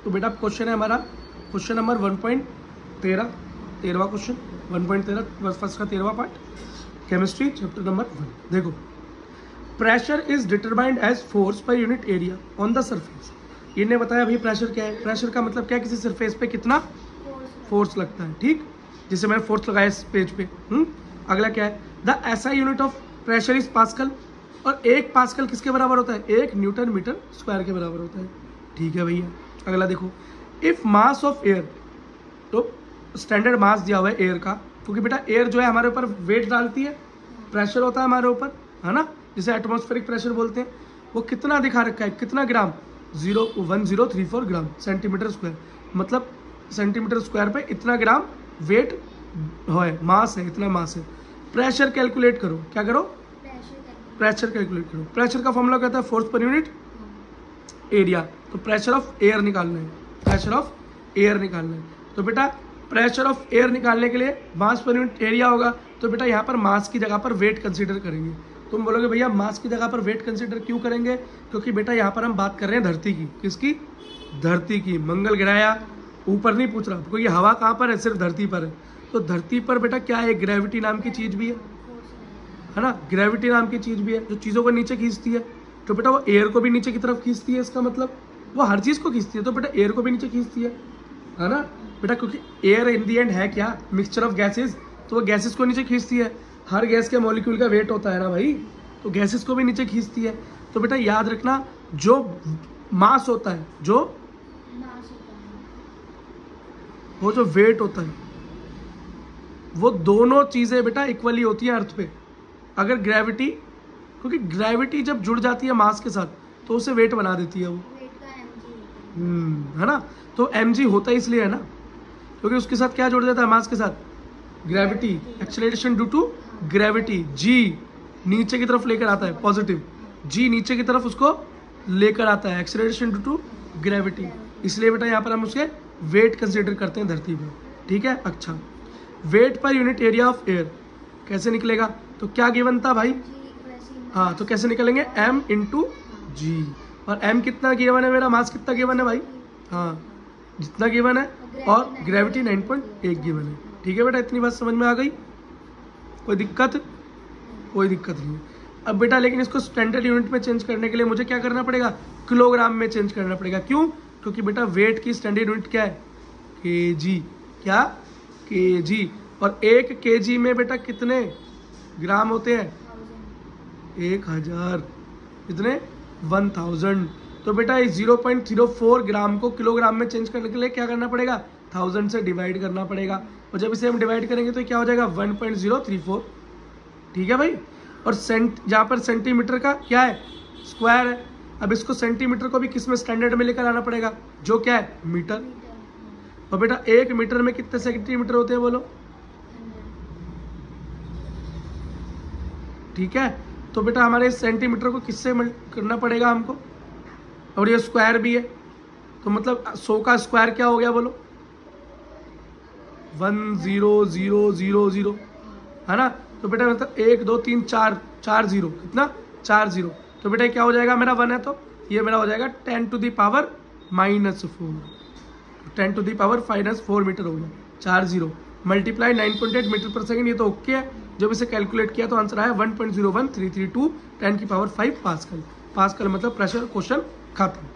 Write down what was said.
तो बेटा क्वेश्चन है हमारा क्वेश्चन नंबर 1.13 13वां क्वेश्चन 1.13 फर्स्ट का 13वां पार्ट केमिस्ट्री चैप्टर नंबर 1। देखो, pressure is determined as force per unit area on the surface. इन्हें बताया भाई प्रेशर क्या है। प्रेशर का मतलब क्या है, किसी सरफेस पे कितना फोर्स लगता है। ठीक, जिसे मैंने फोर्स लगाया इस पेज पे। अगला क्या है, the SI unit of pressure is pascal. और एक पास्कल किसके बराबर होता है, 1 न्यूटन मीटर स्क्वायर के बराबर होता है। ठीक है भैया। अगला देखो, इफ मास ऑफ एयर, तो स्टैंडर्ड मास दिया हुआ है एयर का, क्योंकि बेटा एयर जो है हमारे ऊपर वेट डालती है, प्रेशर होता है हमारे ऊपर, है ना, जिसे एटमॉस्फेरिक प्रेशर बोलते हैं। वो कितना दिखा रखा है, कितना ग्राम, 0.1034 ग्राम सेंटीमीटर स्क्वायर। मतलब सेंटीमीटर स्क्वायर पे इतना ग्राम वेट है, मास है, इतना मास है। प्रेशर कैलकुलेट करो, क्या करो, प्रेशर कैलकुलेट करो। प्रेशर का फॉर्मूला कहता है फोर्स पर यूनिट एरिया। तो प्रेशर ऑफ एयर निकालना है, प्रेशर ऑफ एयर निकालना है। तो बेटा प्रेशर ऑफ एयर निकालने के लिए मास पर यूनिट एरिया होगा। तो बेटा यहाँ पर मास की जगह पर वेट कंसीडर करेंगे। तुम बोलोगे भैया मास की जगह पर वेट कंसीडर क्यों करेंगे, क्योंकि बेटा यहाँ पर हम बात कर रहे हैं धरती की। किसकी, धरती की। मंगल ग्रह या ऊपर नहीं पूछ रहा, क्योंकि हवा कहाँ पर है, सिर्फ धरती पर है। तो धरती पर बेटा क्या है, ग्रेविटी नाम की चीज भी है ना, ग्रेविटी नाम की चीज भी है जो चीजों को नीचे खींचती है। तो बेटा वो एयर को भी नीचे की तरफ खींचती है, इसका मतलब वो हर चीज को खींचती है। तो बेटा एयर को भी नीचे खींचती है ना बेटा, क्योंकि एयर इन दी एंड है क्या, मिक्सचर ऑफ गैसेस। तो वो गैसेस को नीचे खींचती है। हर गैस के मॉलिक्यूल का वेट होता है ना भाई, तो गैसेस को भी नीचे खींचती है। तो बेटा याद रखना, जो मास होता है, वो जो वेट होता है, वो दोनों चीजें बेटा इक्वली होती हैं अर्थ पे। अगर ग्रेविटी, क्योंकि ग्रेविटी जब जुड़ जाती है मास के साथ तो उसे वेट बना देती है वो, है ना। तो mg होता है इसलिए, है ना, क्योंकि उसके साथ क्या जुड़ जाता है मास के साथ, gravity, acceleration due to gravity. g नीचे की तरफ लेकर आता है, पॉजिटिव g नीचे की तरफ उसको लेकर आता है, एक्सेलरेशन ड्यू टू ग्रेविटी। इसलिए बेटा यहाँ पर हम उसके वेट कंसीडर करते हैं धरती पर। ठीक है। अच्छा, वेट पर यूनिट एरिया ऑफ एयर कैसे निकलेगा, तो क्या गिवन था भाई, हाँ, तो कैसे निकलेंगे, m इंटू जी। और m कितना गिवन है, मेरा मास कितना गिवन है भाई, हाँ, जितना गिवन है, और ग्रेविटी 9.1 गिवन है। ठीक है बेटा, इतनी बात समझ में आ गई, कोई दिक्कत, कोई दिक्कत नहीं है। अब बेटा लेकिन इसको स्टैंडर्ड यूनिट में चेंज करने के लिए मुझे क्या करना पड़ेगा, किलोग्राम में चेंज करना पड़ेगा। क्यों, क्योंकि बेटा वेट की स्टैंडर्ड यूनिट क्या है, केजी। क्या, केजी। और 1 केजी में बेटा कितने ग्राम होते हैं, 1000। कितने, 1000। तो बेटा इस 0.04 ग्राम को किलोग्राम में चेंज करने के लिए क्या करना पड़ेगा, 1000 से डिवाइड करना पड़ेगा। और जब इसे हम डिवाइड करेंगे तो क्या हो जाएगा, 1.034। ठीक है भाई। और यहाँ पर सेंटीमीटर का क्या है, स्क्वायर है। अब इसको सेंटीमीटर को भी किस में, स्टैंडर्ड में लेकर आना पड़ेगा, जो क्या है, मीटर। और बेटा 1 मीटर में कितने सेंटीमीटर होते हैं बोलो। ठीक है। तो बेटा हमारे सेंटीमीटर को किससे करना पड़ेगा हमको, और ये स्क्वायर भी है, तो मतलब 100 का स्क्वायर क्या हो गया बोलो, 10000, है ना। तो बेटा मतलब 1 2 3 4 4 0, कितना, 4 0। तो बेटा क्या हो जाएगा, मेरा 1 है तो ये मेरा हो जाएगा 10 to the power -4, 10 to the power -4 metre हो गया। 4 0 मल्टीप्लाई 9.8 मीटर पर सेकेंड, ये तो ओके है। जब इसे कैलकुलेट किया तो आंसर आया 1.01332 10 की पावर 5 पास्कल। पास्कल मतलब प्रेशर। क्वेश्चन खत्म।